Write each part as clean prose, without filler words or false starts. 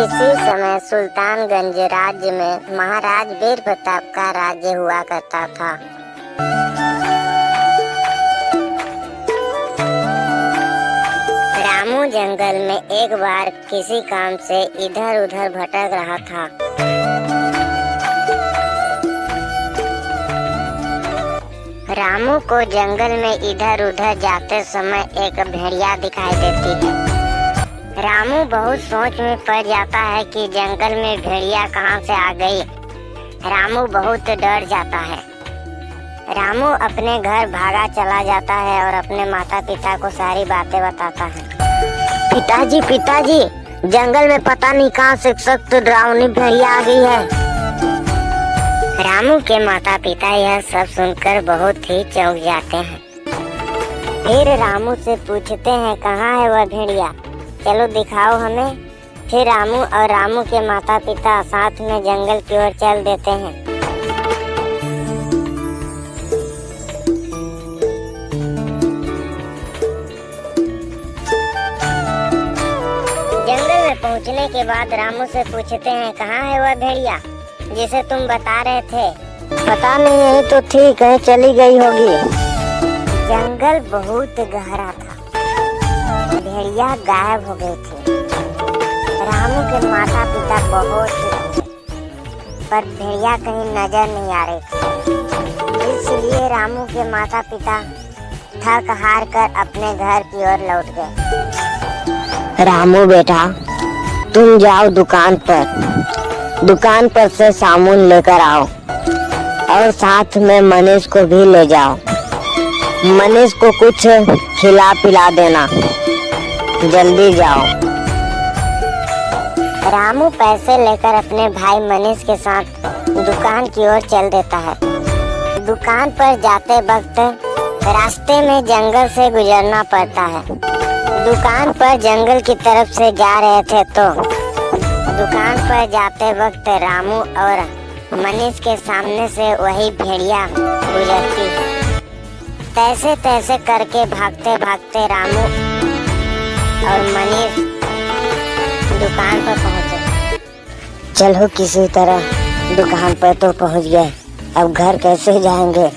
किसी समय सुल्तानगंज राज्य में महाराज वीर प्रताप का राज्य हुआ करता था। रामू जंगल में एक बार किसी काम से इधर उधर भटक रहा था। रामू को जंगल में इधर उधर जाते समय एक भेड़िया दिखाई देती है। रामू बहुत सोच में पड़ जाता है कि जंगल में भेड़िया कहाँ से आ गई। रामू बहुत डर जाता है। रामू अपने घर भागा चला जाता है और अपने माता पिता को सारी बातें बताता है। पिताजी, जंगल में पता नहीं कहाँ से सख्त डरावनी भेड़िया आ गई है। रामू के माता पिता यह सब सुनकर बहुत ही चौंक जाते हैं। फिर रामू से पूछते हैं कहाँ है वह भेड़िया, चलो दिखाओ हमें। फिर रामू और रामू के माता पिता साथ में जंगल की ओर चल देते हैं। जंगल में पहुंचने के बाद रामू से पूछते हैं कहाँ है वह भेड़िया जिसे तुम बता रहे थे। पता नहीं, यही तो थी, कहीं चली गई होगी। जंगल बहुत गहरा था, भेड़िया गायब हो गई थी। रामू के माता पिता बहुत पर भेड़िया कहीं नजर नहीं आ रही थी। इसलिए रामू के माता पिता थक हार कर अपने घर की ओर लौट गए। रामू बेटा, तुम जाओ दुकान पर से सामान लेकर आओ और साथ में मनीष को भी ले जाओ। मनीष को कुछ खिला पिला देना, जल्दी जाओ। रामू पैसे लेकर अपने भाई मनीष के साथ दुकान की ओर चल देता है। दुकान पर जाते वक्त रास्ते में जंगल से गुजरना पड़ता है। दुकान पर जंगल की तरफ से जा रहे थे तो दुकान पर जाते वक्त रामू और मनीष के सामने से वही भेड़िया गुजरती है। तैसे तैसे करके भागते भागते रामू और मनीष दुकान पर पहुंचे। चलो किसी तरह दुकान पर तो पहुंच गए, अब घर कैसे जाएंगे।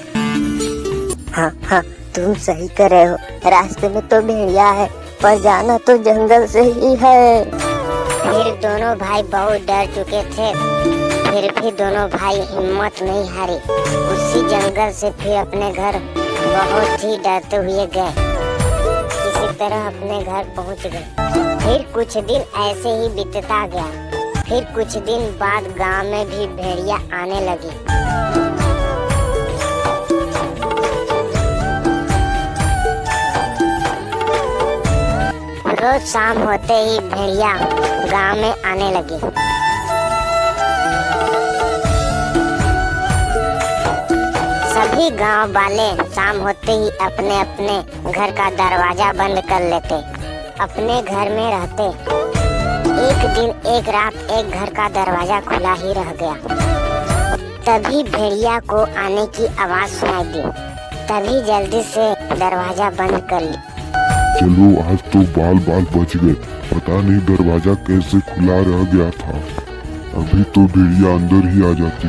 हाँ, तुम सही कर रहे हो, रास्ते में तो भेड़िया है पर जाना तो जंगल से ही है। फिर दोनों भाई बहुत डर चुके थे, फिर भी दोनों भाई हिम्मत नहीं हारी। उसी जंगल से फिर अपने घर बहुत ही डरते हुए गए। किसी तरह अपने घर पहुंच गए। फिर कुछ दिन ऐसे ही बीतता गया। फिर कुछ दिन बाद गांव में भी भेड़िया आने लगी। रोज शाम होते ही भेड़िया गांव में आने लगी। सभी गांव वाले शाम होते ही अपने अपने घर का दरवाजा बंद कर लेते, अपने घर में रहते। एक दिन एक रात एक घर का दरवाजा खुला ही रह गया। तभी भेड़िया को आने की आवाज सुनाई दी। तभी जल्दी से दरवाजा बंद कर ली। चलो आज तो बाल बच गए, पता नहीं दरवाजा कैसे खुला रह गया था, अभी तो भेड़िया अंदर ही आ जाती।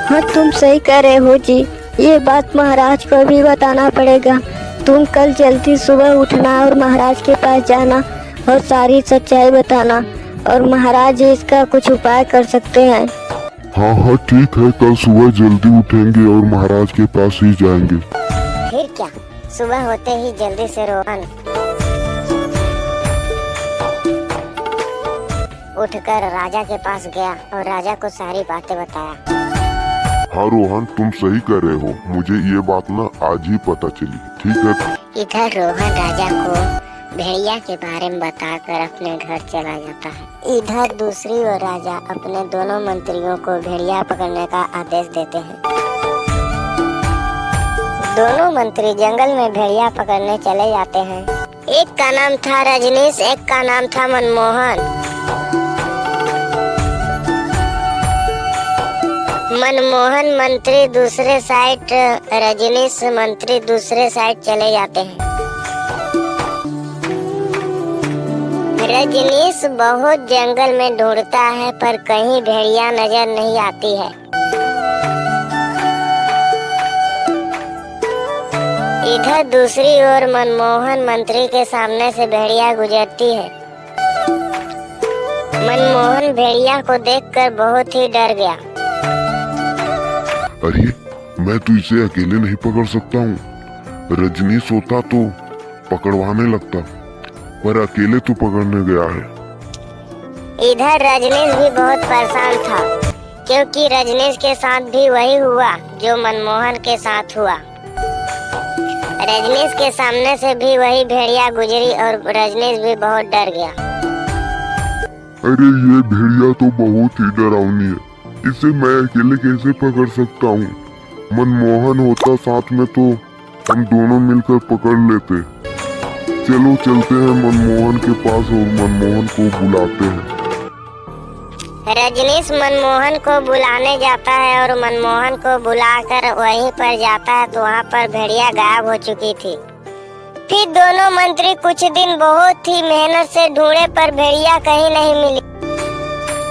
हाँ, तुम सही कह रहे हो जी, ये बात महाराज को भी बताना पड़ेगा। तुम कल जल्दी सुबह उठना और महाराज के पास जाना और सारी सच्चाई बताना, और महाराज जी इसका कुछ उपाय कर सकते हैं। हाँ ठीक है, कल सुबह जल्दी उठेंगे और महाराज के पास ही जाएंगे। फिर क्या, सुबह होते ही जल्दी से रोहन उठकर राजा के पास गया और राजा को सारी बातें बताया। हाँ रोहन, तुम सही कह रहे हो, मुझे ये बात ना आज ही पता चली। ठीक है। इधर रोहन राजा को भेड़िया के बारे में बताकर अपने घर चला जाता है। इधर दूसरी ओर राजा अपने दोनों मंत्रियों को भेड़िया पकड़ने का आदेश देते हैं। दोनों मंत्री जंगल में भेड़िया पकड़ने चले जाते हैं। एक का नाम था रजनीश, एक का नाम था मनमोहन। मनमोहन मंत्री दूसरे साइड, रजनीश मंत्री दूसरे साइड चले जाते हैं। रजनीश बहुत जंगल में ढूंढता है पर कहीं भेड़िया नजर नहीं आती है। इधर दूसरी ओर मनमोहन मंत्री के सामने से भेड़िया गुजरती है। मनमोहन भेड़िया को देखकर बहुत ही डर गया। अरे मैं तो इसे अकेले नहीं पकड़ सकता हूँ। रजनीश होता तो पकड़वाने लगता, पर अकेले तो पकड़ने गया है। इधर रजनीश भी बहुत परेशान था, क्योंकि रजनीश के साथ भी वही हुआ जो मनमोहन के साथ हुआ। रजनीश के सामने से भी वही भेड़िया गुजरी और रजनीश भी बहुत डर गया। अरे ये भेड़िया तो बहुत ही डरावनी है, इसे मैं अकेले कैसे पकड़ सकता हूँ। मनमोहन होता साथ में तो हम दोनों मिलकर पकड़ लेते। चलो चलते हैं मनमोहन के पास और मनमोहन को बुलाते हैं। रजनीश मनमोहन को बुलाने जाता है और मनमोहन को बुलाकर वहीं पर जाता है तो वहाँ पर भेड़िया गायब हो चुकी थी। फिर दोनों मंत्री कुछ दिन बहुत ही मेहनत से ढूंढे पर भेड़िया कहीं नहीं मिली।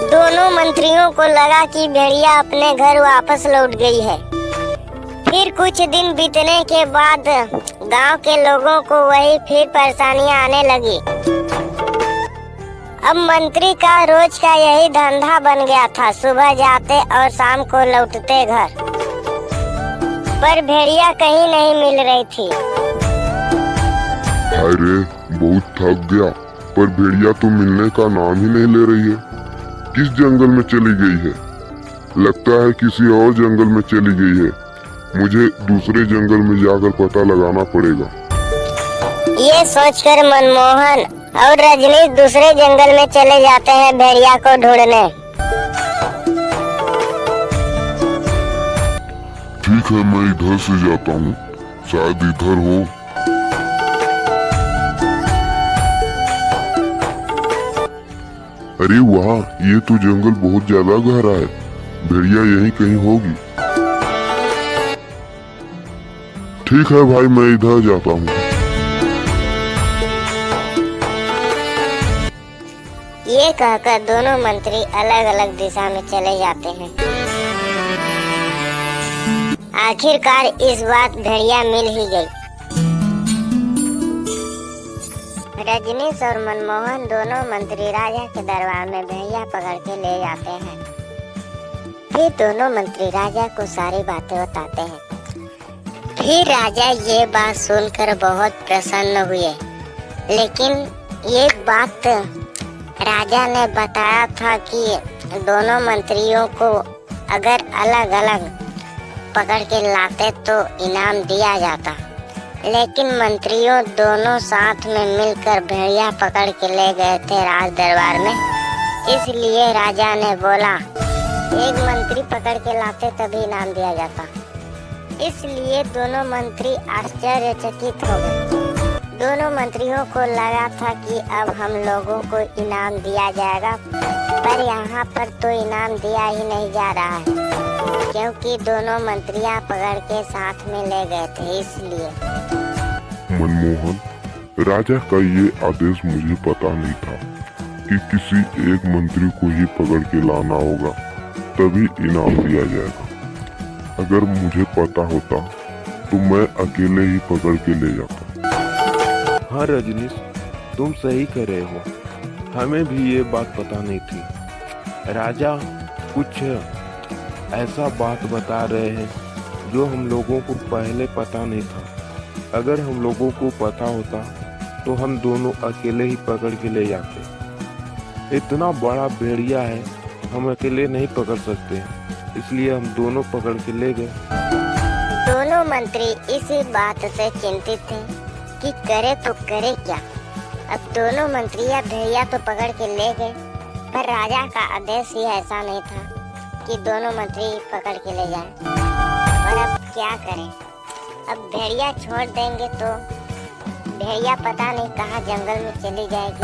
दोनों मंत्रियों को लगा कि भेड़िया अपने घर वापस लौट गई है। फिर कुछ दिन बीतने के बाद गांव के लोगों को वही फिर परेशानियां आने लगी। अब मंत्री का रोज का यही धंधा बन गया था, सुबह जाते और शाम को लौटते घर, पर भेड़िया कहीं नहीं मिल रही थी। अरे बहुत थक गया, पर भेड़िया तो मिलने का नाम ही नहीं ले रही है। किस जंगल में चली गई है? लगता है किसी और जंगल में चली गई है। मुझे दूसरे जंगल में जाकर पता लगाना पड़ेगा। ये सोचकर मनमोहन और रजनीश दूसरे जंगल में चले जाते हैं भेड़िया को ढूंढने। ठीक है, मैं इधर से जाता हूँ, शायद इधर हो। अरे वाह, ये तो जंगल बहुत ज्यादा गहरा है। भेड़िया यहीं कहीं होगी। ठीक है भाई, मैं इधर जाता हूँ। ये कहकर दोनों मंत्री अलग अलग दिशा में चले जाते हैं। आखिरकार इस बात भेड़िया मिल ही गई। रजनीश और मनमोहन दोनों मंत्री राजा के दरबार में भेड़िया पकड़ के ले जाते हैं। फिर दोनों मंत्री राजा को सारी बातें बताते हैं। फिर राजा ये बात सुनकर बहुत प्रसन्न हुए, लेकिन ये बात राजा ने बताया था कि दोनों मंत्रियों को अगर अलग अलग पकड़ के लाते तो इनाम दिया जाता, लेकिन मंत्रियों दोनों साथ में मिलकर भेड़िया पकड़ के ले गए थे राज दरबार में। इसलिए राजा ने बोला एक मंत्री पकड़ के लाते तभी इनाम दिया जाता। इसलिए दोनों मंत्री आश्चर्यचकित हो गए। दोनों मंत्रियों को लगा था कि अब हम लोगों को इनाम दिया जाएगा, पर यहाँ पर तो इनाम दिया ही नहीं जा रहा है, क्योंकि दोनों मंत्रियाँ पकड़ के साथ में ले गए थे। इसलिए मनमोहन, राजा का ये आदेश मुझे पता नहीं था कि किसी एक मंत्री को ही पकड़ के लाना होगा तभी इनाम दिया जाएगा। अगर मुझे पता होता तो मैं अकेले ही पकड़ के ले जाता। हाँ रजनीश, तुम सही कह रहे हो, हमें भी ये बात पता नहीं थी। राजा कुछ ऐसा बात बता रहे हैं जो हम लोगों को पहले पता नहीं था। अगर हम लोगों को पता होता तो हम दोनों अकेले ही पकड़ के ले जाते। इतना बड़ा भेड़िया है, हम अकेले नहीं पकड़ सकते, इसलिए हम दोनों पकड़ के ले गए। दोनों मंत्री इसी बात से चिंतित थे कि करे तो करे क्या। अब दोनों मंत्रियां भेड़िया तो पकड़ के ले गए, पर राजा का आदेश ही ऐसा नहीं था कि दोनों मंत्री पकड़ के ले जाएं। और अब क्या करें? अब भेड़िया छोड़ देंगे तो भेड़िया पता नहीं कहाँ जंगल में चली जाएगी,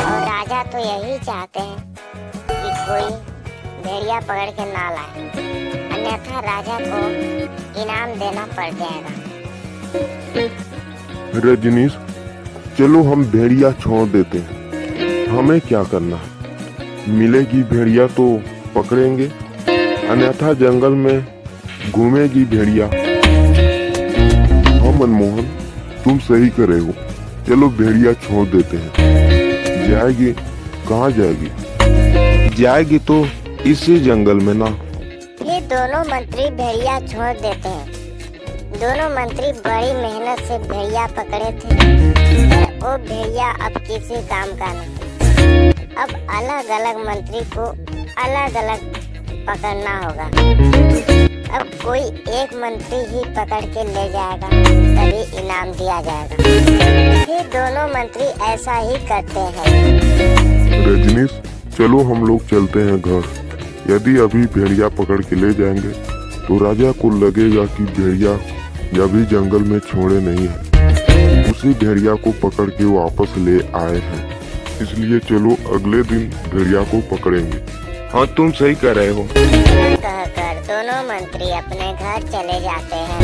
और राजा तो यही चाहते हैं कि कोई भेड़िया पकड़ के ना लाए, अन्यथा राजा को इनाम देना पड़ जाएगा। रजनीश, चलो हम भेड़िया छोड़ देते हैं। हमें क्या करना है? मिलेगी भेड़िया तो पकड़ेंगे, अन्यथा जंगल में घूमेगी भेड़िया। हाँ मनमोहन, तुम सही करे हो। चलो भेड़िया छोड़ देते हैं। जाएगी कहाँ जाएगी? जाएगी तो इसी जंगल में ना। ये दोनों मंत्री भेड़िया छोड़ देते हैं। दोनों मंत्री बड़ी मेहनत से भेड़िया पकड़े थे, पर वो भेड़िया अब किसी काम का नहीं। अब अलग अलग मंत्री को अलग अलग पकड़ना होगा। अब कोई एक मंत्री ही पकड़ के ले जाएगा, तभी इनाम दिया जाएगा। ये दोनों मंत्री ऐसा ही करते हैं। रजनीश, चलो हम लोग चलते हैं घर। यदि अभी भेड़िया पकड़ के ले जाएंगे तो राजा को लगेगा कि भेड़िया अभी जंगल में छोड़े नहीं है, उसी भेड़िया को पकड़ के वापस ले आए हैं। इसलिए चलो अगले दिन भेड़िया को पकड़ेंगे। हाँ तुम सही कर रहे हो। कहकर दोनों मंत्री अपने घर चले जाते हैं।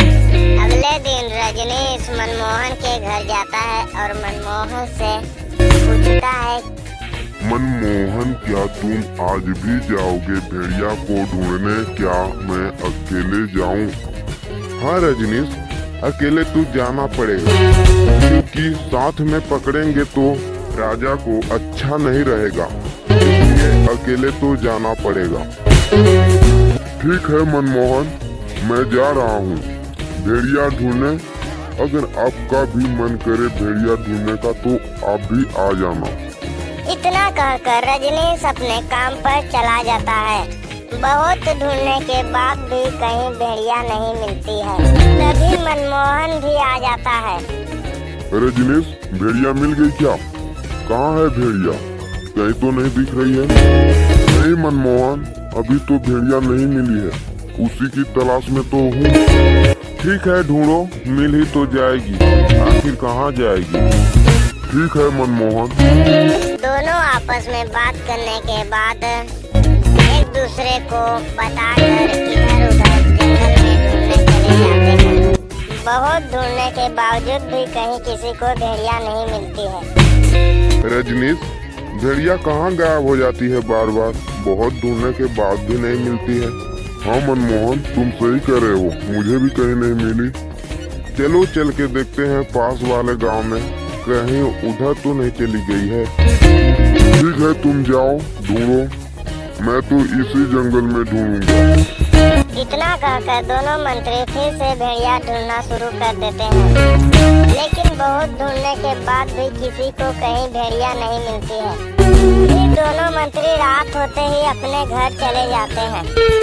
अगले दिन रजनीश मनमोहन के घर जाता है और मनमोहन से पूछता है, मनमोहन, क्या तुम आज भी जाओगे भेड़िया को ढूंढने? क्या मैं अकेले जाऊं? हाँ रजनीश, अकेले तू जाना पड़ेगा, क्योंकि साथ में पकड़ेंगे तो राजा को अच्छा नहीं रहेगा। इसलिए अकेले तो जाना पड़ेगा। ठीक है मनमोहन, मैं जा रहा हूँ भेड़िया ढूंढने। अगर आपका भी मन करे भेड़िया ढूंढने का तो आप भी आ जाना। इतना कहकर रजनीश अपने काम पर चला जाता है। बहुत ढूंढने के बाद भी कहीं भेड़िया नहीं मिलती है। तभी मनमोहन भी आ जाता है। रजनीश, भेड़िया मिल गई क्या? कहाँ है भेड़िया? कहीं तो नहीं दिख रही है। नहीं मनमोहन, अभी तो भेड़िया नहीं मिली है, उसी की तलाश में तो हूँ। ठीक है, ढूंढो, मिल ही तो जाएगी। आखिर कहाँ जाएगी? ठीक है मनमोहन। दोनों आपस में बात करने के बाद एक दूसरे को बताकर इधर उधर जंगल में ढूंढने चले जाते हैं। बहुत ढूंढने के बावजूद भी कहीं किसी को भेड़िया नहीं मिलती है। रजनीश, भेड़िया कहाँ गायब हो जाती है बार बार? बहुत ढूंढने के बाद भी नहीं मिलती है। हाँ मनमोहन, तुम सही कह रहे हो, मुझे भी कहीं नहीं मिली। चलो चल के देखते हैं पास वाले गांव में, कहीं उधर तो नहीं चली गई है। ठीक है, तुम जाओ ढूंढो, मैं तो इसी जंगल में ढूंढूंगा। इतना कहकर दोनों मंत्री फिर से भेड़िया ढूंढना शुरू कर देते हैं, लेकिन बहुत ढूंढने के बाद भी किसी को कहीं भेड़िया नहीं मिलती है। फिर दोनों मंत्री रात होते ही अपने घर चले जाते हैं।